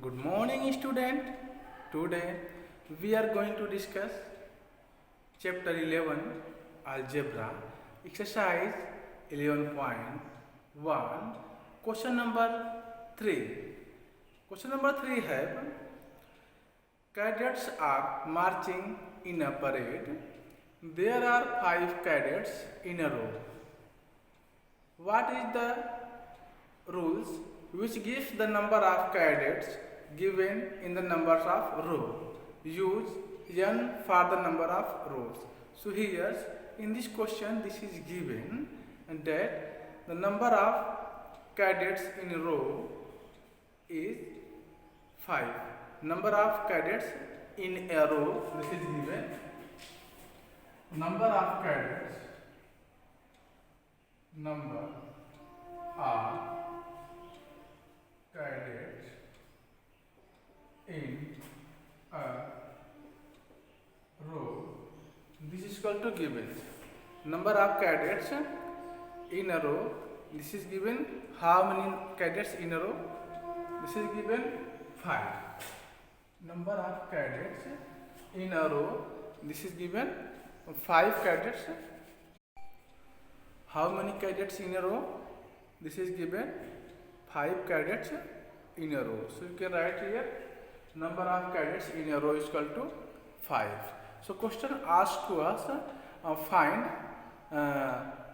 Good morning, student. Today we are going to discuss chapter 11 algebra exercise 11.1 question number 3. Question number 3 है cadets are marching in a parade. There are 5 cadets in a row. What is the rules which gives the number of cadets given in the numbers of row? Use n for the number of rows. So here in this question this is given that the number of cadets in a row is 5. Number of cadets in a row, this is given. Number of cadets, number of cadets in a row, this is equal to given. Number of cadets in a row, this is given. How many cadets in a row? This is given 5. Number of cadets in a row, this is given 5 cadets. How many cadets in a row? This is given 5 cadets in a row. So you can write here number of cadets in a row is equal to 5. So question asked to us find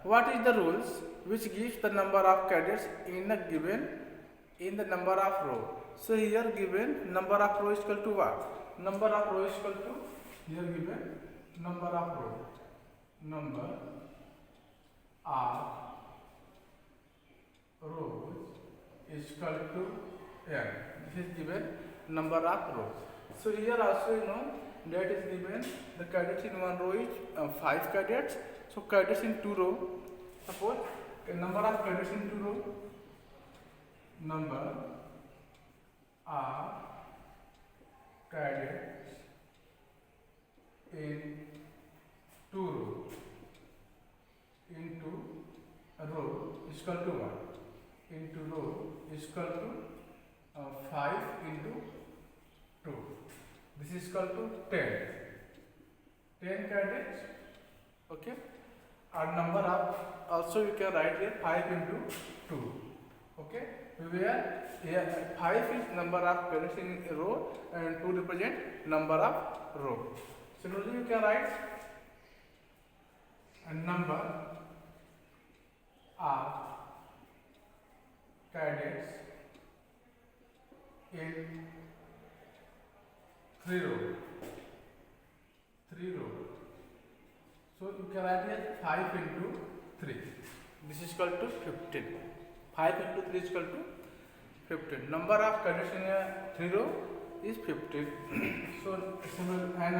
what is the rules which gives the number of cadets in a given in the number of row. So here given number of row is equal to what? Number of row is equal to here given number of row. Number of rows is equal to n. This is given number of rows. So here also you know that is given the cadets in one row is 5 cadets. So cadets in 2 row. Suppose number of cadets in 2 row. Number of cadets in 2 row into a row is equal to what? Into row is equal to 5 into 2. This is equal to 10. 10 cadets. Okay. Our number of also you can write here 5 into 2. Okay. Where here 5 is number of cadets in a row and 2 represent number of row. Similarly you can write a number of cadets in 3 row. 3 row. So you can write here 5 into 3. This is equal to 15. 5 into 3 is equal to 15. Number of cadets in a 3 row is 15. So symbol and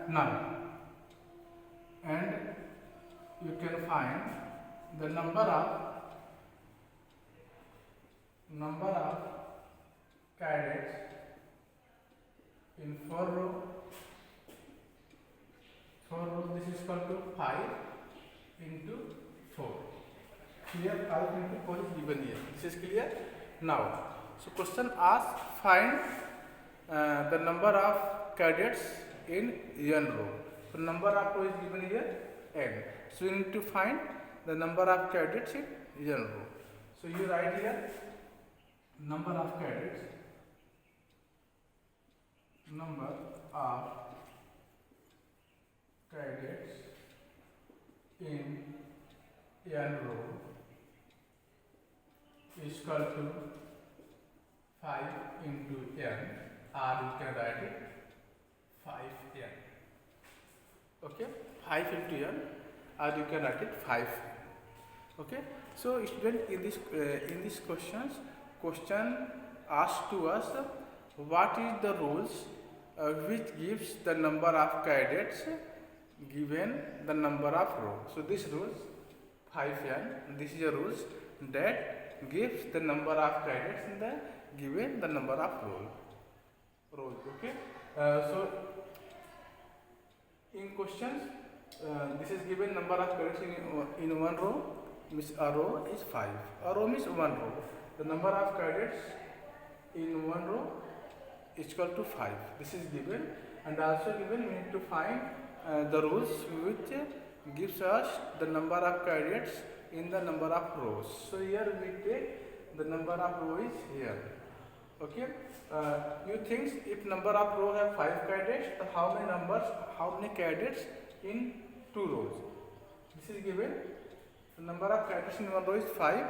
none. And you can find the number of cadets in 4 row. 4 row, this is equal to 5 into 4. Here 5 into 4 is given here. This is clear now. So question asks find the number of cadets in n row. So number of row is given here n. So you need to find the number of cadets in n row. So you write here number of cadets. Number of cadets in n row is equal to 5 into n, or you can write it 5n. Okay, 5 into n, or you can write it 5. Okay, so student in this question asked to us what is the rules which gives the number of cadets given the number of rows. So this rules 5n. This is a rules that gives the number of cadets in the given the number of rows. Okay. So in questions this is given number of cadets in one row. Means a row is 5. A row means one row. The number of cadets in one row is equal to 5. This is given, and also given we need to find the rules which gives us the number of cadets in the number of rows. So here we take the number of rows is here. Okay. You think if number of rows have 5 cadets, so how many cadets in 2 rows? This is given. The number of cadets in one row is 5.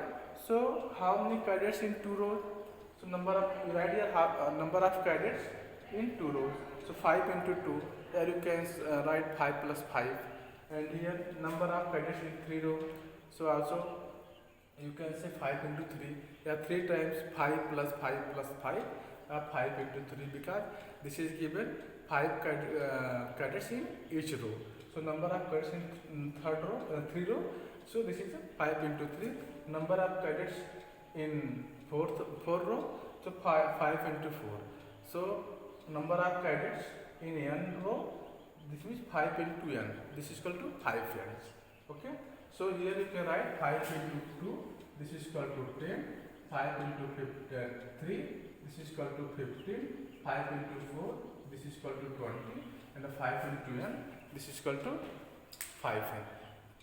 So how many cadets in 2 rows? So you write here number of cadets in 2 rows. So 5 into 2. Here you can write 5 plus 5. And here number of cadets in 3 rows. So also you can say 5 into 3. Here 3 times 5 plus 5 plus 5. 5 into 3, because this is given 5 cadets in each row. So number of cadets in 3 row. So this is 5 into 3. Number of cadets in 4 row. So 5 into 4. So number of cadets in n row. This means 5 into n. This is equal to 5n. Okay. So here you can write 5 into 2. This is equal to 10. 5 into 3. This is equal to 15. 5 into 4. This is equal to 20. And 5 into n. This is equal to 5n.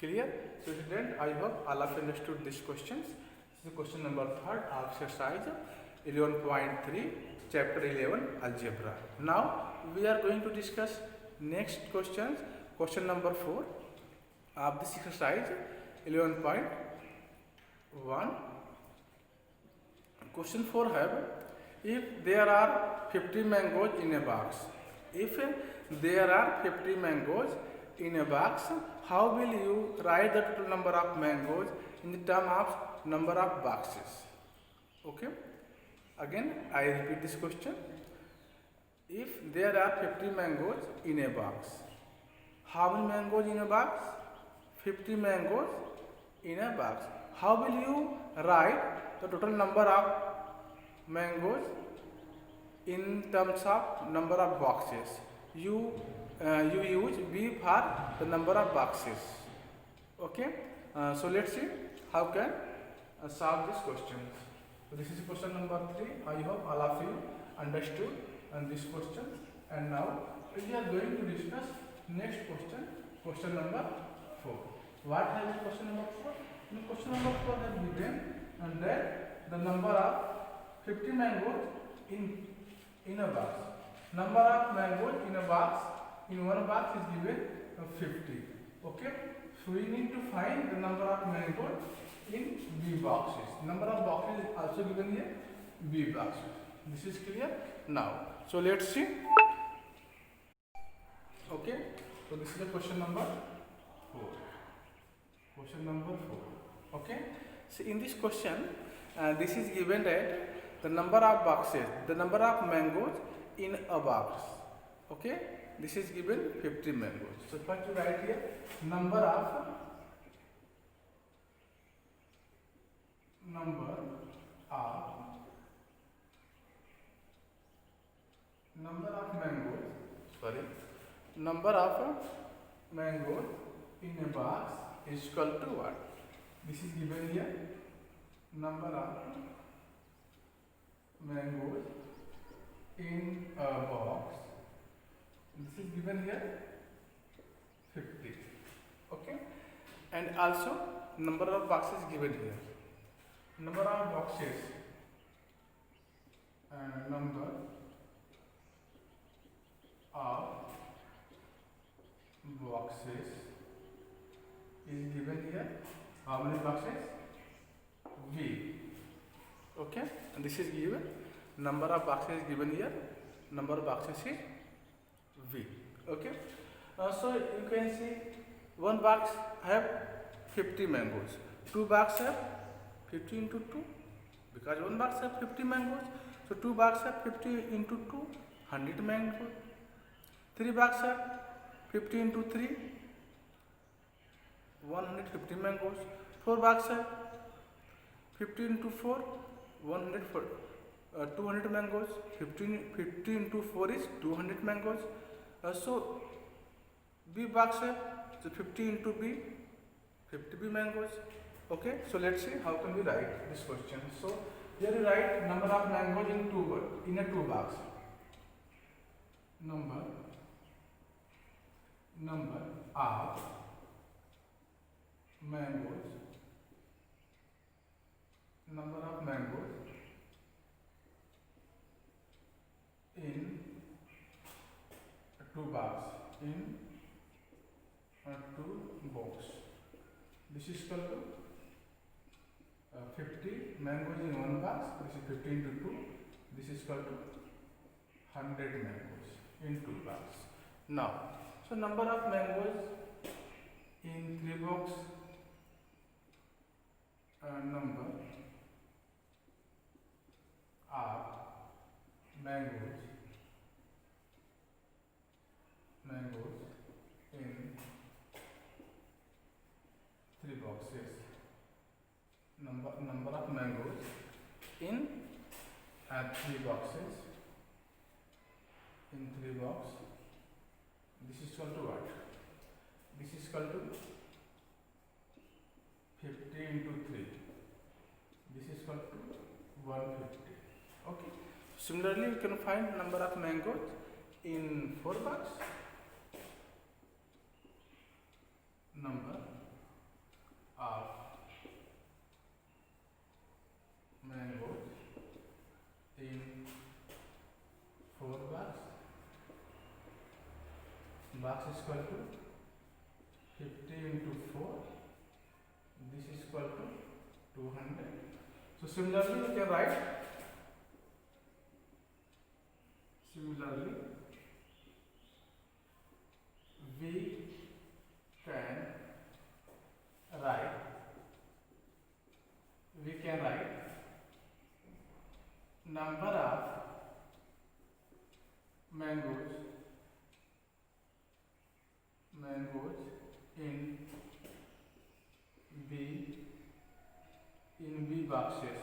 Clear? So student, I hope all of you understood these questions. This is question number 3rd of exercise 11.3, chapter 11, algebra. Now we are going to discuss next questions. Question number 4 of this exercise 11.1. Question 4 have, if there are 50 mangoes in a box, if there are 50 mangoes in a box, how will you write the total number of mangoes in the term of number of boxes? Okay. Again, I repeat this question. If there are 50 mangoes in a box, how many mangoes in a box? 50 mangoes in a box. How will you write the total number of mangoes in terms of number of boxes? You use B for the number of boxes. Okay. So let's see how can solve this question. So this is question number 3. I hope all of you understood this question. And now we are going to discuss next question. Question number 4. What has question number 4? In question number 4 has given and that the number of 50 mangoes in a box. Number of mangoes in a box, in one box is given 50. Okay. So we need to find the number of mangoes in B boxes. Number of boxes is also given here, B boxes. This is clear now. So let's see. Okay. So this is the question number 4. Question number 4. Okay. So in this question, this is given that the number of boxes, the number of mangoes in a box. Okay. This is given 50 mangoes. So first you write here number of mangoes in a box is equal to what? This is given here. Number of mangoes in a box. This is given here 50. Okay. And also number of boxes given here. Number of boxes and number of boxes is given here. How many boxes? V. Okay. And this is given. Number of boxes is given here. Number of boxes is V. Okay. So you can see one box have 50 mangoes. Two box have 50 into 2 because one box have 50 mangoes. So two box have 50 into 2, 100 mangoes. Three box have 50 into 3, 150 mangoes. Four box have 50 into 4, 200 mangoes. 50 into 4 is 200 mangoes. So B box have so 50 into B, 50 B mangoes. Okay, so let's see how can we write this question. So here you write number of mangoes in a two box. number of mangoes in two bags, in two box. This is equal to 50 mangoes in one box. This is 50 into 2. This is equal to 100 mangoes in two bags. Now, so number of mangoes in three box, number of mangoes in three boxes. Number of mangoes in three boxes. In three box. This is equal to what? This is equal to 50 into 3. This is equal to 150. Okay. Similarly, you can find number of mangoes in 4 bags. Number of mangoes in 4 bags. Box is equal to 50 into 4. This is equal to 200. So similarly, you can write. Similarly, we can write number of mangoes in B boxes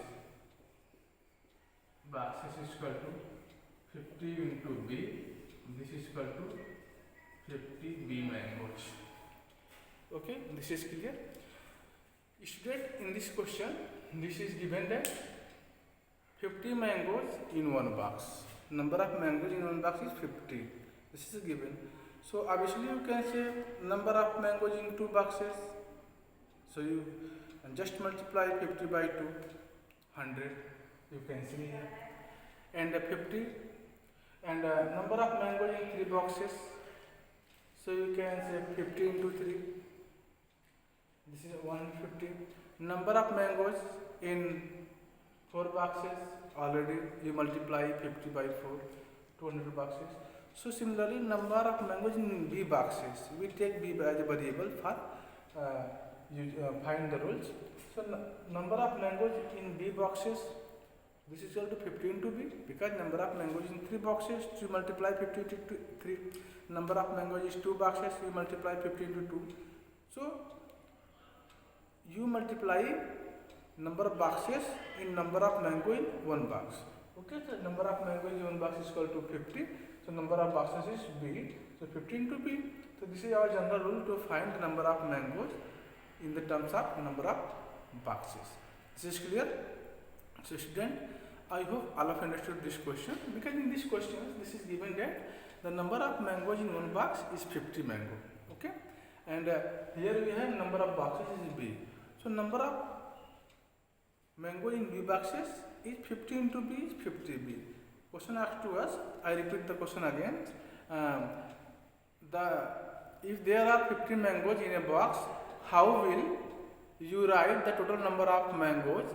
is equal to 50 into B. This is equal to 50 B mangoes. Okay, this is clear. Student, in this question, this is given that 50 mangoes in one box. Number of mangoes in one box is 50. This is given. So obviously you can say number of mangoes in two boxes. So you just multiply 50 by 2, 100. You can see here. And 50 and number of mangoes in three boxes. So you can say 50 into 3. This is 150. Number of mangoes in 4 boxes. Already you multiply 50 by 4, 200 boxes. So similarly, number of mangoes in B boxes. We take B as a variable for find the rules. So number of mangoes in B boxes. This is equal to 50 into B, because number of mangoes in 3 boxes, you multiply 50 into 3. Number of mangoes is 2 boxes, you multiply 50 into 2. So you multiply number of boxes in number of mango in one box. Okay, so number of mangoes in one box is equal to 50. So number of boxes is B. So 50 into B. So this is our general rule to find the number of mangoes in the terms of number of boxes. This is clear? So student, I hope all of you understood this question, because in this question this is given that the number of mangoes in one box is 50 mango. Okay, and here we have number of boxes is B. So number of mango in B boxes is 50 into B is 50B. Question asked to us, I repeat the question again. If there are 50 mangoes in a box, how will you write the total number of mangoes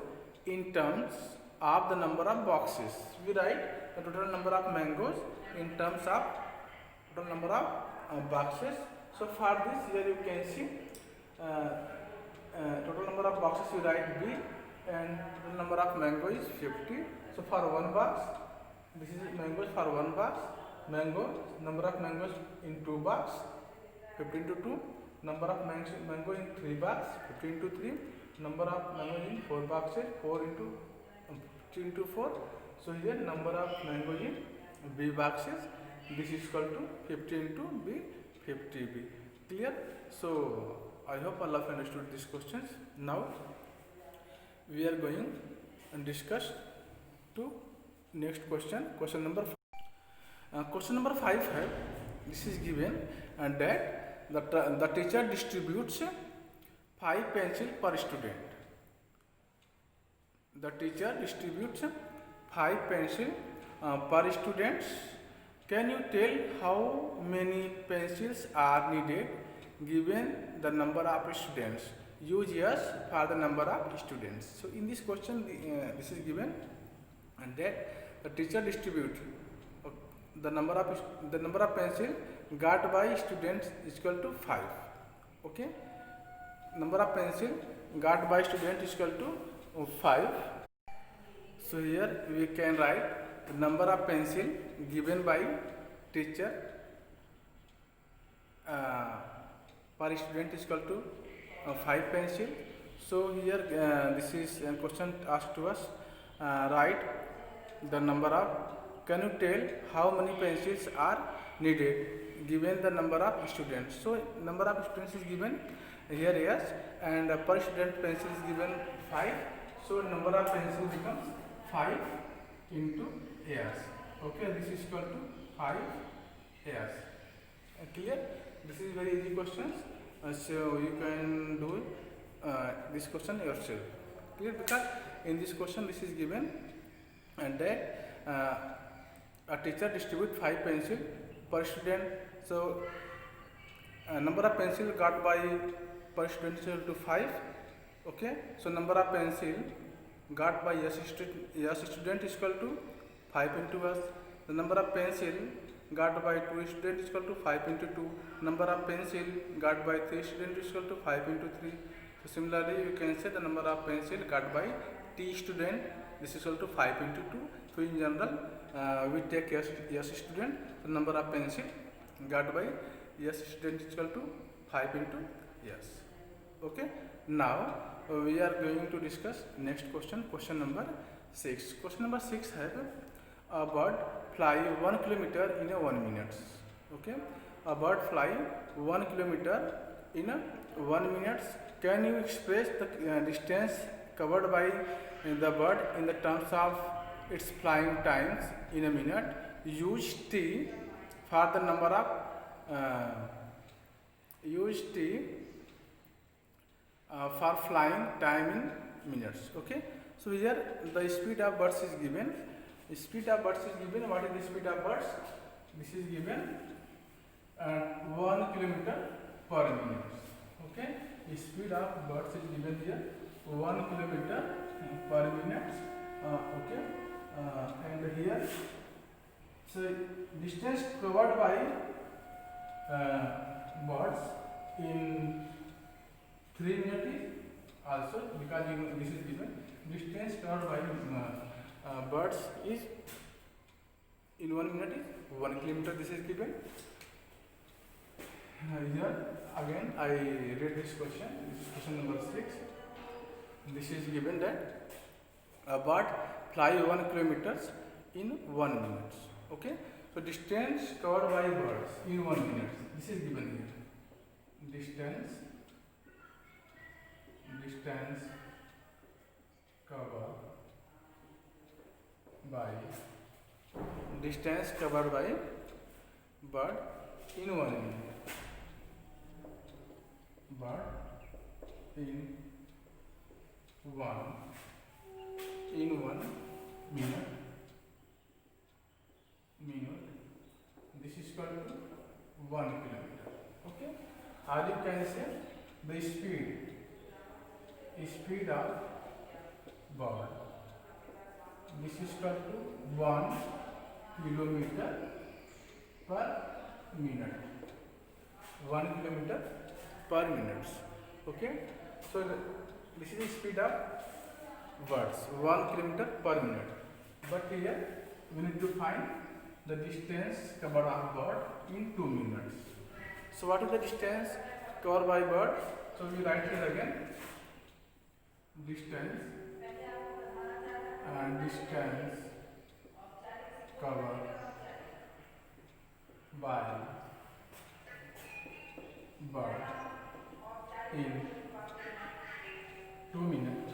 in terms of the number of boxes? We write the total number of mangoes in terms of total number of boxes. So for this, here you can see total number of boxes you write B, and total number of mango is 50. So for one box, this is mangoes for one box. Number of mangoes in 2 box, 50 into 2. Number of mango in 3 box, 50 into 3. Number of mango in 4 boxes, 4 into 50 into 4. So here number of mango in B boxes, this is equal to 50 into B, 50B. Clear? So I hope all of you understood these questions. Now we are going and discuss to next question, question number 5. Question number 5 है, this is given that the teacher distributes 5 pencil per student. The teacher distributes 5 pencil per students. Can you tell how many pencils are needed given the number of students? Use yes for the number of students. So in this question, this is given and that the teacher distributes the number of pencil got by students is equal to 5. Okay, number of pencil got by student is equal to 5. So here we can write the number of pencil given by teacher per student is equal to 5 pencil. So here this is a question asked to us. Write the number of. Can you tell how many pencils are needed given the number of students? So number of students is given here yes, and per student pencil is given 5. So number of pencils becomes 5 into years. Okay, this is equal to 5 years. Clear? This is very easy questions. So you can do this question yourself. Clear? Because in this question this is given and that a teacher distribute 5 pencil per student. So number of pencil got by per student is equal to 5. Okay, so number of pencil got by yes student is equal to 5 into us. The number of pencil got by 2 student is equal to 5 into 2. Number of pencil got by 3 student is equal to 5 into 3. So similarly you can say the number of pencil got by t student, this is equal to 5 into 2. So in general we take yes student, the number of pencil got by yes student is equal to 5 into yes. Okay, now we are going to discuss next question, question number 6. Question number 6 है a bird fly 1 kilometer in a 1 minute. Okay, a bird fly 1 kilometer in a 1 minute. Can you express the distance covered by the bird in the terms of its flying times in a minute? Use t for the number of for flying time in minutes. Okay, so here the speed of birds is given. Speed of birds is given. What is the speed of birds? This is given 1 kilometer per minute. Okay, the speed of birds is given here 1 kilometer per minute. Okay, and here so distance covered by birds in 3 minutes also, because this is given distance covered by birds is in 1 minute is 1 kilometer. This is given here. Again I read this question. This is question number 6. This is given that a bird fly 1 kilometers in 1 minute. Okay, so distance covered by birds in 1 minute, this is given here. Distance covered by bird in 1 minute. Bird in 1 minute. This is equal to 1 kilometer. Okay, or you can say the speed of bird. This is equal to 1 kilometer per minute. 1 kilometer per minute. Okay, so this is the speed of birds, 1 kilometer per minute. But here we need to find the distance covered of bird in 2 minutes. So what is the distance covered by bird? So we write here again distance covered by bird in 2 minutes.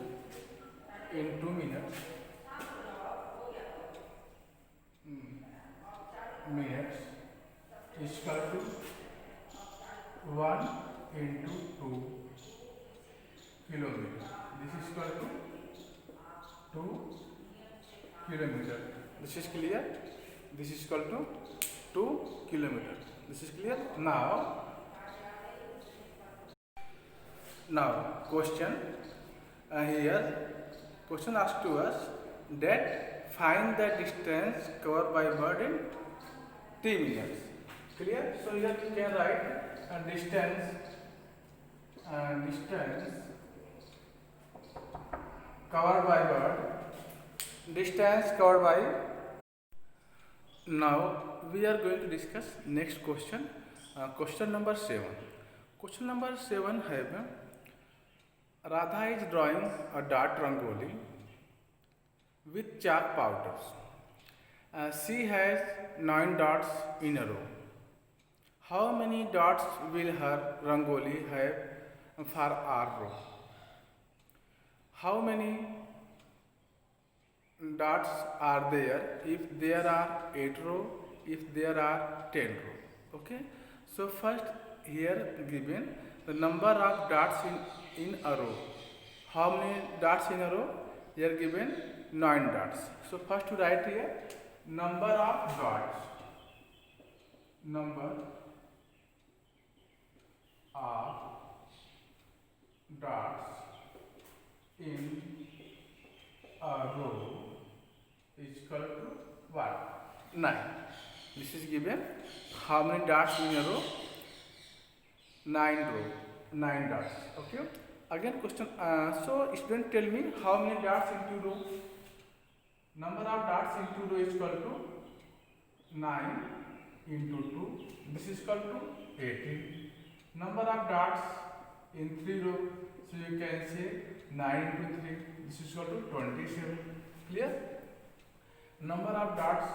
minutes is equal to 1 into 2 kilometer. This is equal to 2 kilometer. This is clear? This is equal to 2 kilometer. This is clear? Now question here. Question asked to us that find the distance covered by bird in 3 minutes. Clear? So here you can write distance covered by bird. Distance covered by. Now we are going to discuss next question. Question number 7. Question number 7 have Radha is drawing a dart rangoli with chalk powders. She has 9 dots in a row. How many dots will her rangoli have for our row? How many dots are there if there are 8 row, if there are 10 row? Okay. So first here given the number of dots in a row. How many dots in a row? Here given 9 dots. So first to write here number of dots. Number of dots in a row is equal to what? 9. This is given. How many dots in a row? 9 dots. Okay. Again question. So student tell me how many dots in 2 row? Number of dots in 2 row is equal to 9 into 2. This is equal to 18. Number of dots in 3 row. So you can say 9 into 3. This is equal to 27. Clear? Number of dots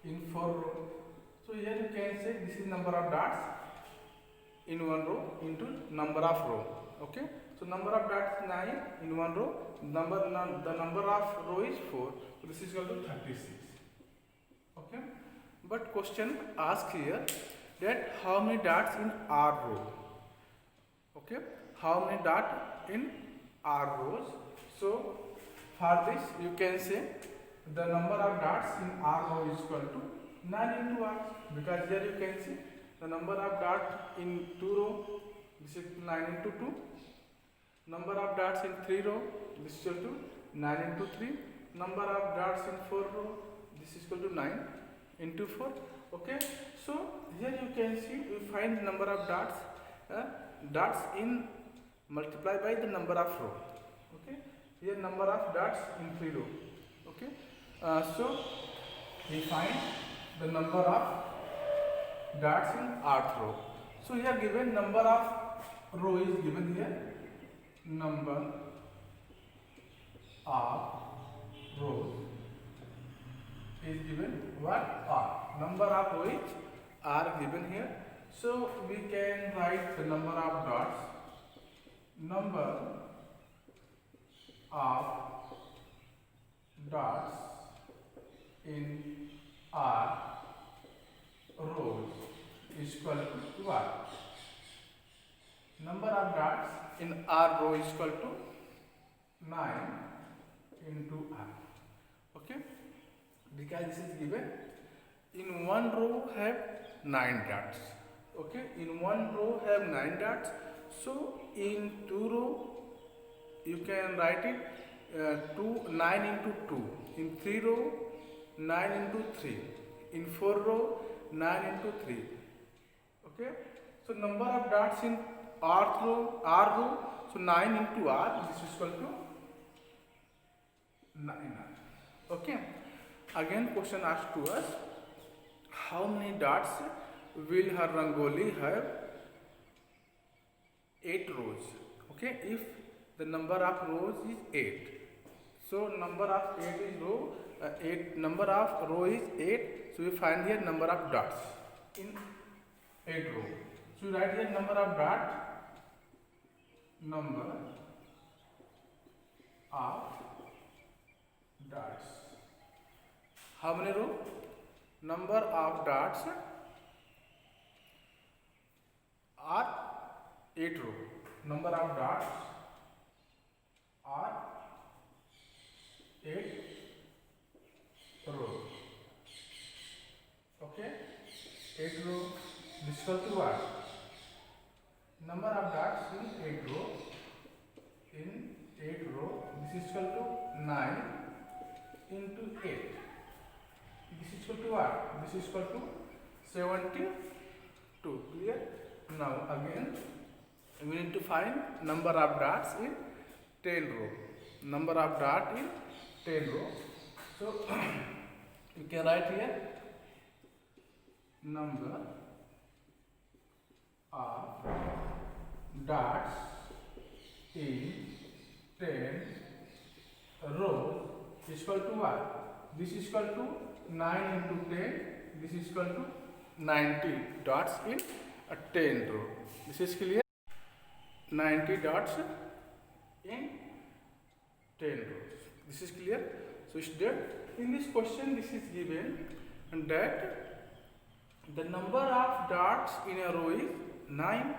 in 4 row. So here you can say this is number of dots in 1 row into number of row. Okay. So number of dots 9 in 1 row. The number of row is 4. So this is equal to 36. Okay. But question asked here that how many dots in R row. Okay. How many dots in R rows? So for this you can say the number of dots in R row is equal to 9 into R, because here you can see the number of dots in 2 row, this is 9 into 2. Number of dots in 3 row, this is equal to 9 into 3. Number of dots in 4 row, this is equal to 9 into 4. Okay. So here you can see we find number of dots in multiply by the number of row. Okay. Here number of dots in 3 row. Okay. So we find the number of dots in rth row. So here given number of row is given here. Number of rows is given what? R. Number of rows are given here. So we can write the number of dots. Number of dots in R rows is equal to what? Number of dots in R row is equal to 9 into R. Okay. Because this is given. In 1 row have 9 dots. Okay. In 1 row have 9 dots. So in 2 row you can write it 9 into 2. In 3 row 9 into 3. In 4 row 9 into 3. Okay. So number of dots in R row, so 9 into R, this is equal to 9R. Okay. Again question asked to us, how many dots will her rangoli have? 8 rows. Okay. If the number of rows is 8, so number of 8 is row. Number of row is 8. So we find here number of dots in 8 row. So we write here number of dots. Number of dots. How many row? number of dots are 8 row. Number of dots are 8 row. Okay, 8 row. This is equal to what? Number of dots in 8 row. In 8 row, this is equal to 9 into 8. This is equal to what? This is equal to 72. Clear? Now again, we need to find number of dots in 10 row. Number of dots in 10 row. So you can write here number of dots in 10 rows is equal to what? This is equal to 9 into 10. This is equal to 90 dots in a 10 row. This is clear? 90 dots in 10 rows. This is clear? So student, in this question this is given that the number of dots in a row is 9.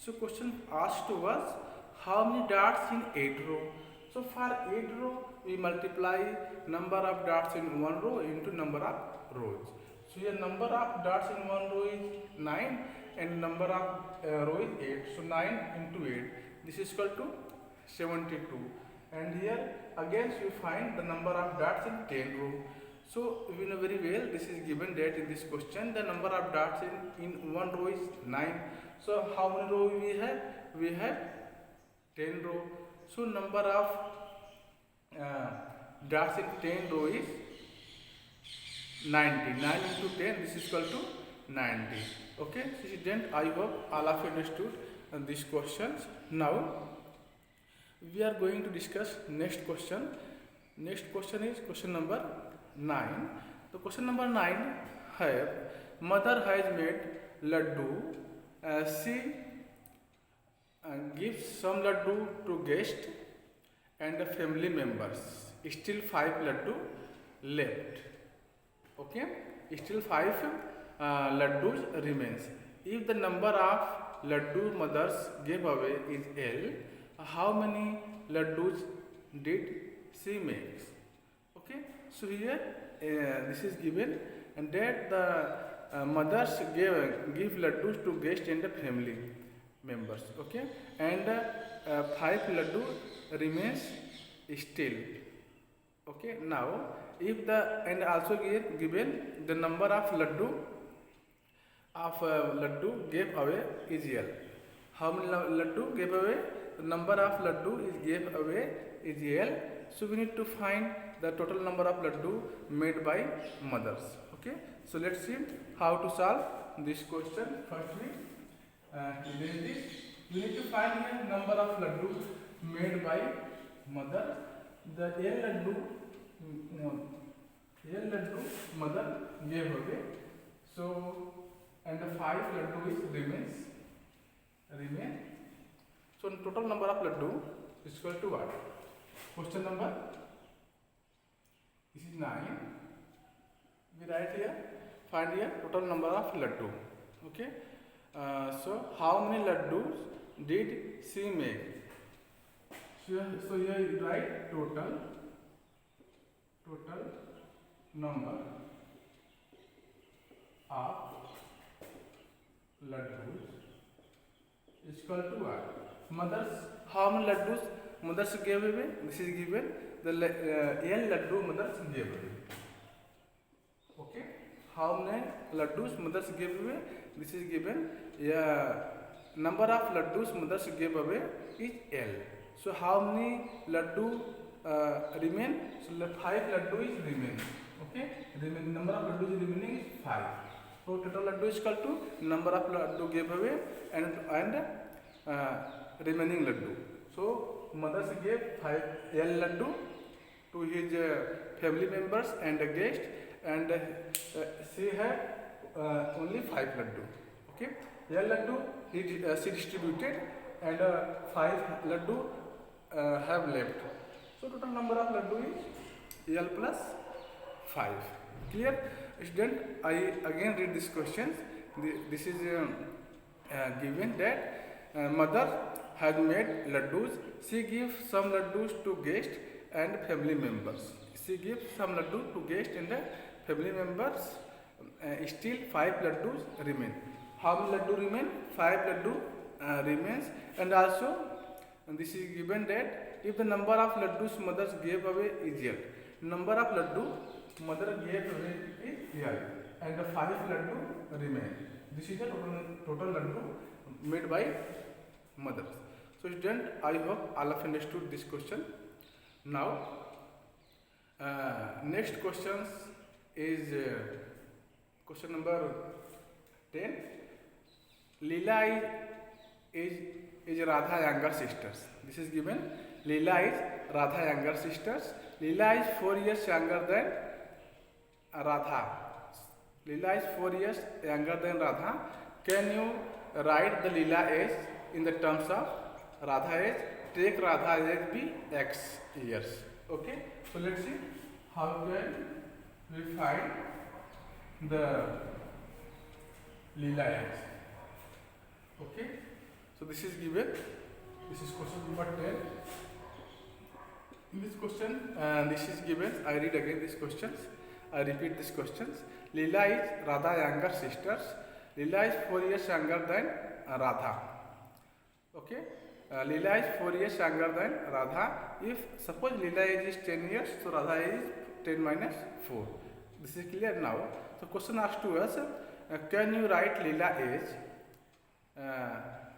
So question asked to us how many dots in 8 row. So for 8 row we multiply number of dots in one row into number of rows. So here number of dots in one row is 9 and number of row is 8. So 9 into 8, this is equal to 72. And here again we find the number of dots in 10 row. So we know very well this is given that in this question the number of dots in one row is 9. So how many row we have? We have 10 row. So number of dots in 10 row is 90. 9 into 10, this is equal to 90. Okay, so student, I hope all of you understood these questions. Now we are going to discuss next question. Next question is question number 9. The question number 9 have mother has made laddu. She gives some laddu to guest and the family members. Still 5 laddu left. Okay, still 5 laddus remains. If the number of laddu mothers gave away is L, how many laddus did she make? Okay, so here this is given and that the mothers give laddus to guests and the family members. Okay, and 5 laddu remains still. Okay, now if the and also given the number of laddu gave away is L. How many laddu gave away? The number of laddu is gave away is L. So we need to find the total number of laddu made by mothers. Okay, so let's see how to solve this question. Firstly, we need to find the number of laddu made by mother. The L laddu mother gave away. So and the 5 laddu is remain. So total number of laddu is equal to what? Question number, this is 9. We write here, find here total number of laddu. Okay. So how many laddus did she make? So here you write total number of laddus is equal to what? Mothers, how many laddus mothers gave away? This is given. The N laddu mothers gave away. Okay, how many laddus mothers gave away? This is given. Number of laddus mothers gave away is L. So how many laddu remain? So 5 laddu is remain. Okay, number of laddu is remaining is 5. So total laddu is equal to number of laddu gave away and remaining laddu. So mothers gave 5 L laddu to his family members and a guest, and she had only 5 laddu. Okay, L laddu she distributed and 5 laddu have left. So total number of laddu is L plus 5. Clear? Student, I again read this question. This is given that mother has made laddus. She gives some laddus to guests and family members. She gives some laddu to guests and the family members. Still 5 laddus remain. How many laddu remain? 5 laddu remains. And also this is given that if the number of laddus mothers gave away is here, number of laddu mother gave away is here, and the 5 laddu remain. This is the total laddu made by mothers. So student, I hope all of understood this question. Now next questions is question number 10. Leela is Radha younger sisters. This is given. Leela is Radha younger sisters. Leela is 4 years younger than Radha. Leela is 4 years younger than Radha. Can you write the Leela age in the terms of Radha age? Take Radha age be X years. Okay. So let's see how can we find the Leela age. Okay. So this is given. This is question number 10. In this question, this is given. I read again these questions. I repeat these questions. Leela is Radha younger sisters. Leela is 4 years younger than Radha. Okay. Leela is 4 years younger than Radha. If suppose Leela age is 10 years, so Radha is 10 minus 4. This is clear now. So question asked to us, can you write Leela age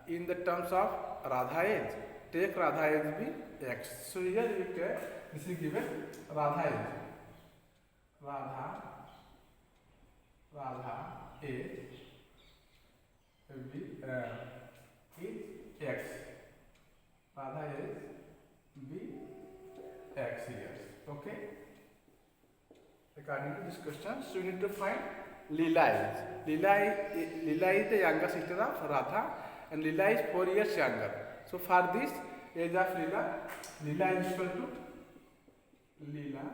in the terms of Radha age? Take Radha age be X. So here we can, this is given Radha age. Radha age will be is X. Radha age be X years. Okay. According to this question, so you need to find Leela age. Leela is the younger sister of Radha, and Leela is 4 years younger. So for this age of Leela is equal to Leela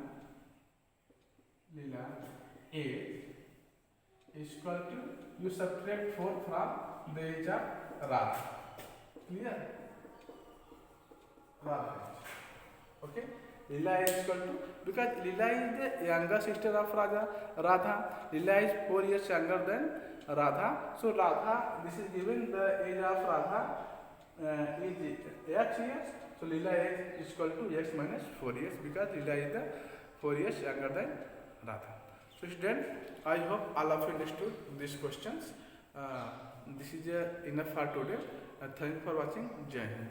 age is equal to, you subtract 4 from the age of Radha. Clear? Radha. Okay. Leela is equal to, because Leela is the younger sister of Radha. Leela is 4 years younger than Radha. So Radha, this is given the age of Radha is X years. So Leela age is equal to X minus 4 years, because Leela is the 4 years younger than Radha. So student, I hope all of you understood these questions. This is enough for today. Thank you for watching. Jai Hind.